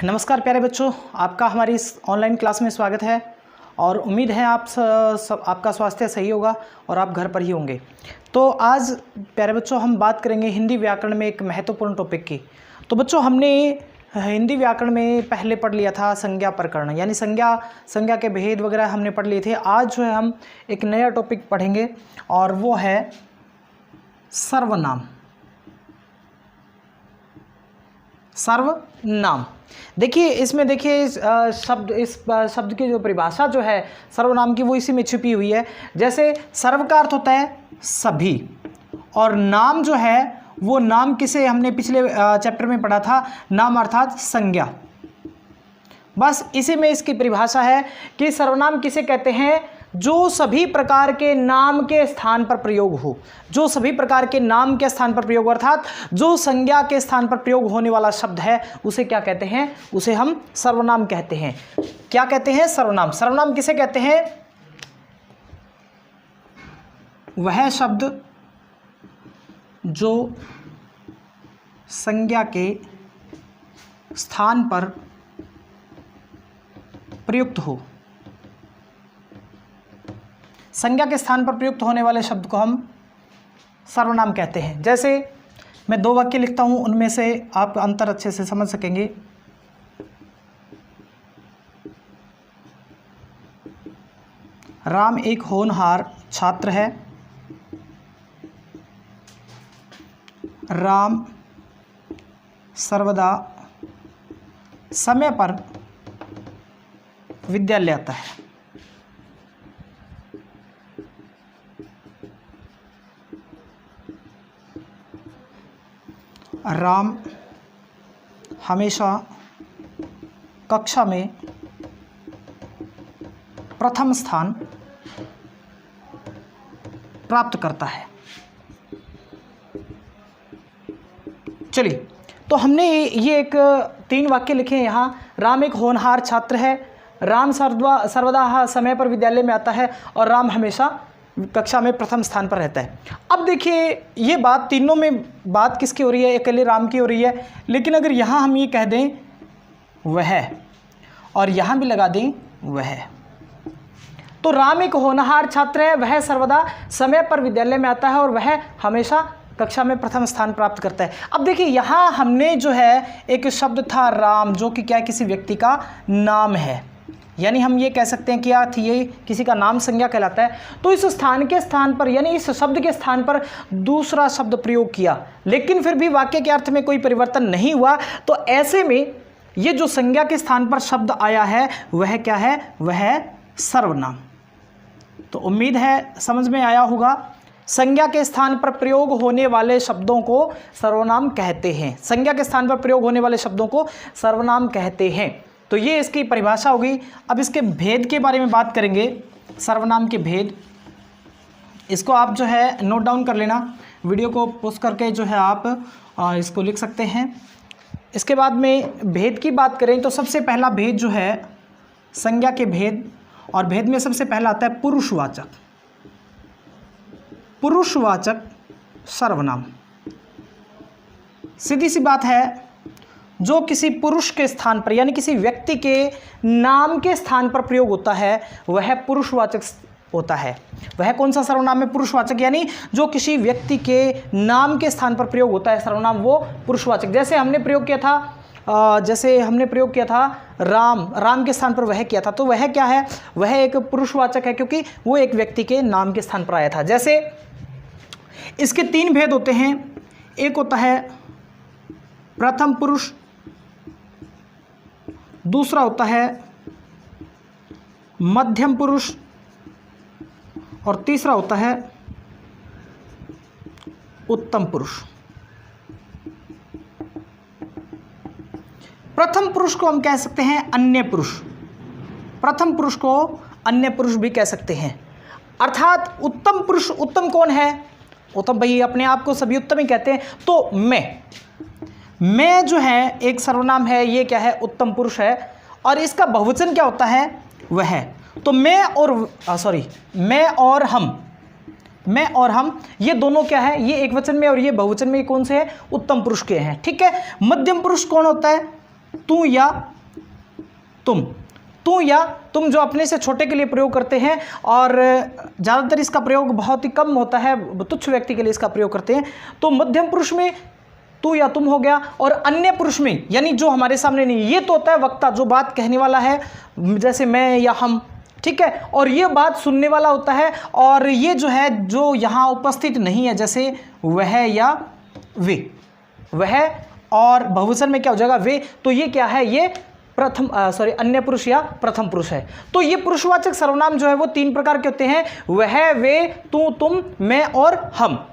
नमस्कार प्यारे बच्चों, आपका हमारी इस ऑनलाइन क्लास में स्वागत है और उम्मीद है आपका स्वास्थ्य सही होगा और आप घर पर ही होंगे। तो आज प्यारे बच्चों हम बात करेंगे हिंदी व्याकरण में एक महत्वपूर्ण टॉपिक की। तो बच्चों हमने हिंदी व्याकरण में पहले पढ़ लिया था संज्ञा प्रकरण, यानी संज्ञा के भेद वगैरह हमने पढ़ लिए थे। आज जो है हम एक नया टॉपिक पढ़ेंगे और वो है सर्वनाम। सर्वनाम देखिए, इसमें देखिए इस शब्द की जो परिभाषा जो है सर्वनाम की वो इसी में छिपी हुई है। जैसे सर्व का अर्थ होता है सभी, और नाम जो है वो नाम किसे हमने पिछले चैप्टर में पढ़ा था, नाम अर्थात संज्ञा। बस इसी में इसकी परिभाषा है कि सर्वनाम किसे कहते हैं, जो सभी प्रकार के नाम के स्थान पर प्रयोग हो। जो सभी प्रकार के नाम के स्थान पर प्रयोग अर्थात जो संज्ञा के स्थान पर प्रयोग होने वाला शब्द है उसे क्या कहते हैं, उसे हम सर्वनाम कहते हैं। क्या कहते हैं? सर्वनाम। सर्वनाम किसे कहते हैं? वह शब्द जो संज्ञा के स्थान पर प्रयुक्त हो। संज्ञा के स्थान पर प्रयुक्त होने वाले शब्द को हम सर्वनाम कहते हैं। जैसे मैं दो वाक्य लिखता हूं, उनमें से आप अंतर अच्छे से समझ सकेंगे। राम एक होनहार छात्र है। राम सर्वदा समय पर विद्यालय आता है। राम हमेशा कक्षा में प्रथम स्थान प्राप्त करता है। चलिए, तो हमने ये एक 3 वाक्य लिखे हैं यहाँ। राम एक होनहार छात्र है, राम सर्वदा समय पर विद्यालय में आता है और राम हमेशा कक्षा में प्रथम स्थान पर रहता है। अब देखिए ये बात तीनों में बात किसकी हो रही है, अकेले राम की हो रही है। लेकिन अगर यहाँ हम ये कह दें वह और यहाँ भी लगा दें वह, तो राम एक होनहार छात्र है, वह सर्वदा समय पर विद्यालय में आता है और वह हमेशा कक्षा में प्रथम स्थान प्राप्त करता है। अब देखिए यहाँ हमने जो है एक शब्द था राम, जो कि क्या है, किसी व्यक्ति का नाम है, यानी हम ये कह सकते हैं कि ये किसी का नाम संज्ञा कहलाता है। तो इस स्थान पर यानी इस शब्द के स्थान पर दूसरा शब्द प्रयोग किया, लेकिन फिर भी वाक्य के अर्थ में कोई परिवर्तन नहीं हुआ। तो ऐसे में ये जो संज्ञा के स्थान पर शब्द आया है वह क्या है, वह है सर्वनाम। तो उम्मीद है समझ में आया होगा। संज्ञा के स्थान पर प्रयोग होने वाले शब्दों को सर्वनाम कहते हैं। संज्ञा के स्थान पर प्रयोग होने वाले शब्दों को सर्वनाम कहते हैं। तो ये इसकी परिभाषा होगी। अब इसके भेद के बारे में बात करेंगे, सर्वनाम के भेद। इसको आप जो है नोट डाउन कर लेना, वीडियो को पॉज करके जो है आप इसको लिख सकते हैं। इसके बाद में भेद की बात करें तो सबसे पहला भेद जो है संज्ञा के भेद, और भेद में सबसे पहला आता है पुरुषवाचक। पुरुषवाचक सर्वनाम। सीधी सी बात है, जो किसी पुरुष के स्थान पर यानी किसी व्यक्ति के नाम के स्थान पर प्रयोग होता है वह पुरुषवाचक होता है। वह कौन सा सर्वनाम है? पुरुषवाचक, यानी जो किसी व्यक्ति के नाम के स्थान पर प्रयोग होता है सर्वनाम, वो पुरुषवाचक। जैसे हमने प्रयोग किया था राम के स्थान पर वह किया था, तो वह क्या है, वह एक पुरुषवाचक है क्योंकि वो एक व्यक्ति के नाम के स्थान पर आया था। जैसे इसके 3 भेद होते हैं। एक होता है प्रथम पुरुष, दूसरा होता है मध्यम पुरुष, और तीसरा होता है उत्तम पुरुष। प्रथम पुरुष को हम कह सकते हैं अन्य पुरुष। प्रथम पुरुष को अन्य पुरुष भी कह सकते हैं। अर्थात उत्तम पुरुष, उत्तम कौन है? उत्तम भाई अपने आप को सभी उत्तम ही कहते हैं। तो मैं जो है एक सर्वनाम है, ये क्या है, उत्तम पुरुष है। और इसका बहुवचन क्या होता है, वह। तो मैं और हम ये दोनों क्या है, ये एक वचन में और ये बहुवचन में कौन से हैं, उत्तम पुरुष के हैं। ठीक है। मध्यम पुरुष कौन होता है? तू या तुम। तू या तुम जो अपने से छोटे के लिए प्रयोग करते हैं और ज़्यादातर इसका प्रयोग बहुत ही कम होता है, तुच्छ व्यक्ति के लिए इसका प्रयोग करते हैं। तो मध्यम पुरुष में तू या तुम हो गया, और अन्य पुरुष में यानी जो हमारे सामने नहीं, ये तो होता है वक्ता, जो बात कहने वाला है, जैसे मैं या हम, ठीक है। और ये बात सुनने वाला होता है, और ये जो है जो यहाँ उपस्थित नहीं है, जैसे वह या वे, वह, और बहुवचन में क्या हो जाएगा वे। तो ये क्या है, ये अन्य पुरुष या प्रथम पुरुष है। तो ये पुरुषवाचक सर्वनाम जो है वो 3 प्रकार के होते हैं, वह, वे, तू, तुम, मैं और हम।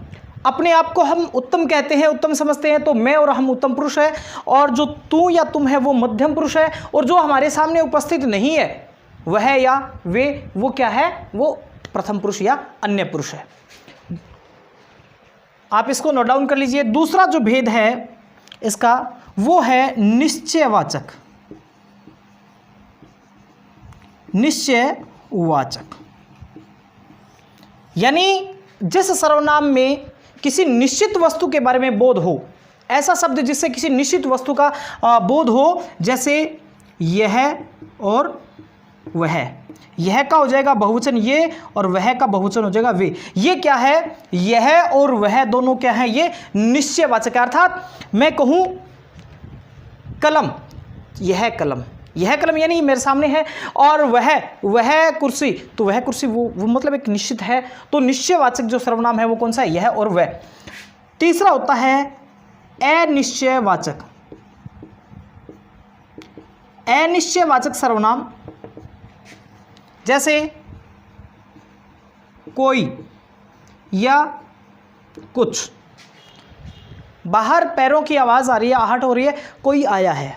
अपने आप को हम उत्तम कहते हैं, उत्तम समझते हैं, तो मैं और हम उत्तम पुरुष है, और जो तू या तुम है वो मध्यम पुरुष है, और जो हमारे सामने उपस्थित नहीं है वह या वे, वो क्या है, वो प्रथम पुरुष या अन्य पुरुष है। आप इसको नोट डाउन कर लीजिए। दूसरा जो भेद है इसका वो है निश्चयवाचक। निश्चयवाचक यानी जिस सर्वनाम में किसी निश्चित वस्तु के बारे में बोध हो, ऐसा शब्द जिससे किसी निश्चित वस्तु का बोध हो, जैसे यह और वह। यह का हो जाएगा बहुवचन ये, और वह का बहुवचन हो जाएगा वे। ये क्या है, यह और वह दोनों क्या है, ये निश्चयवाचक। अर्थात मैं कहूं कलम, यह कलम, यह कलम यानी मेरे सामने है, और वह कुर्सी, तो वह कुर्सी वो मतलब एक निश्चित है। तो निश्चयवाचक जो सर्वनाम है वो कौन सा है, यह और वह। तीसरा होता है अनिश्चयवाचक। अनिश्चयवाचक सर्वनाम जैसे कोई या कुछ। बाहर पैरों की आवाज़ आ रही है, आहट हो रही है, कोई आया है,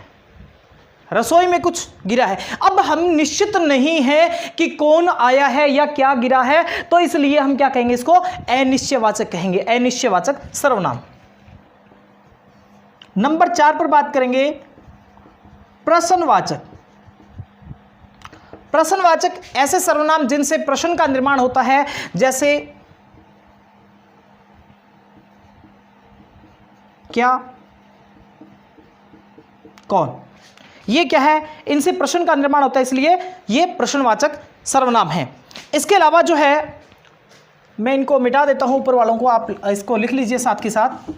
रसोई में कुछ गिरा है। अब हम निश्चित नहीं है कि कौन आया है या क्या गिरा है, तो इसलिए हम क्या कहेंगे, इसको अनिश्चयवाचक कहेंगे, अनिश्चयवाचक सर्वनाम। नंबर 4 पर बात करेंगे प्रश्नवाचक। प्रश्नवाचक ऐसे सर्वनाम जिनसे प्रश्न का निर्माण होता है, जैसे क्या, कौन। ये क्या है, इनसे प्रश्न का निर्माण होता है, इसलिए ये प्रश्नवाचक सर्वनाम है। इसके अलावा जो है, मैं इनको मिटा देता हूं ऊपर वालों को, आप इसको लिख लीजिए साथ के साथ।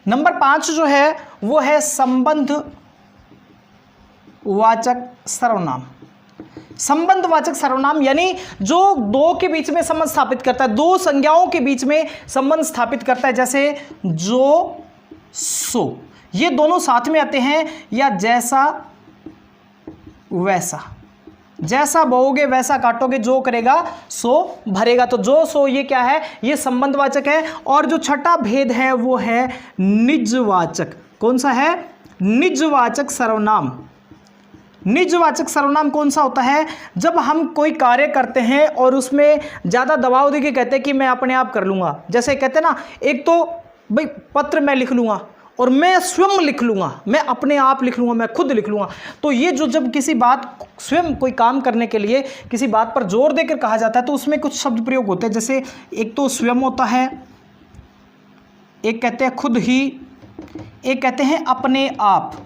नंबर 5 जो है वो है संबंधवाचक सर्वनाम। संबंधवाचक सर्वनाम यानी जो दो के बीच में संबंध स्थापित करता है, दो संज्ञाओं के बीच में संबंध स्थापित करता है, जैसे जो, सो, ये दोनों साथ में आते हैं, या जैसा वैसा, जैसा बोओगे वैसा काटोगे, जो करेगा सो भरेगा। तो जो, सो, ये क्या है, ये संबंधवाचक है। और जो छठा भेद है वो है निजवाचक। कौन सा है, निजवाचक सर्वनाम। निजवाचक सर्वनाम कौन सा होता है, जब हम कोई कार्य करते हैं और उसमें ज़्यादा दबाव देके कहते हैं कि मैं अपने आप कर लूँगा। जैसे कहते हैं ना, एक तो भाई पत्र मैं लिख लूँगा, और मैं स्वयं लिख लूँगा, मैं अपने आप लिख लूँगा, मैं खुद लिख लूँगा। तो ये जो जब किसी बात, स्वयं कोई काम करने के लिए किसी बात पर जोर देकर कहा जाता है, तो उसमें कुछ शब्द प्रयोग होते हैं। जैसे एक तो स्वयं होता है, एक कहते हैं खुद ही, एक कहते हैं अपने आप।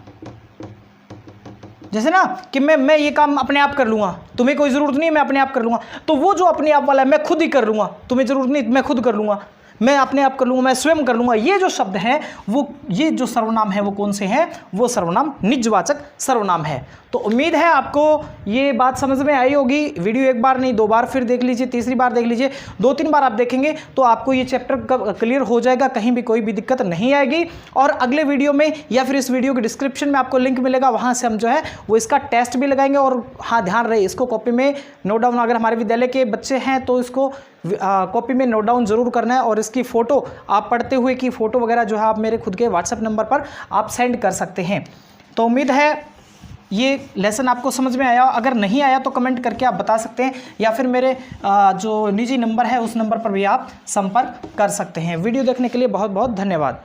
जैसे ना कि मैं ये काम अपने आप कर लूँगा, तुम्हें कोई ज़रूरत नहीं है, मैं अपने आप कर लूँगा। तो वो जो अपने आप वाला है, मैं खुद ही कर लूँगा, तुम्हें ज़रूरत नहीं, मैं खुद कर लूँगा, मैं अपने आप कर लूँगा, मैं स्वयं कर लूँगा। ये जो शब्द हैं वो, ये जो सर्वनाम है वो कौन से हैं, वो सर्वनाम निजवाचक सर्वनाम है। तो उम्मीद है आपको ये बात समझ में आई होगी। वीडियो एक बार नहीं 2 बार फिर देख लीजिए, तीसरी बार देख लीजिए, 2-3 बार आप देखेंगे तो आपको ये चैप्टर क्लियर हो जाएगा, कहीं भी कोई भी दिक्कत नहीं आएगी। और अगले वीडियो में या फिर इस वीडियो के डिस्क्रिप्शन में आपको लिंक मिलेगा, वहाँ से हम जो है वो इसका टेस्ट भी लगाएंगे। और हाँ, ध्यान रहे, इसको कॉपी में नोट डाउन, अगर हमारे विद्यालय के बच्चे हैं तो इसको कॉपी में नोट डाउन ज़रूर करना है। और इसकी फ़ोटो आप पढ़ते हुए की फ़ोटो वगैरह जो है आप मेरे खुद के व्हाट्सएप नंबर पर आप सेंड कर सकते हैं। तो उम्मीद है ये लेसन आपको समझ में आया। अगर नहीं आया तो कमेंट करके आप बता सकते हैं, या फिर मेरे जो निजी नंबर है उस नंबर पर भी आप संपर्क कर सकते हैं। वीडियो देखने के लिए बहुत बहुत धन्यवाद।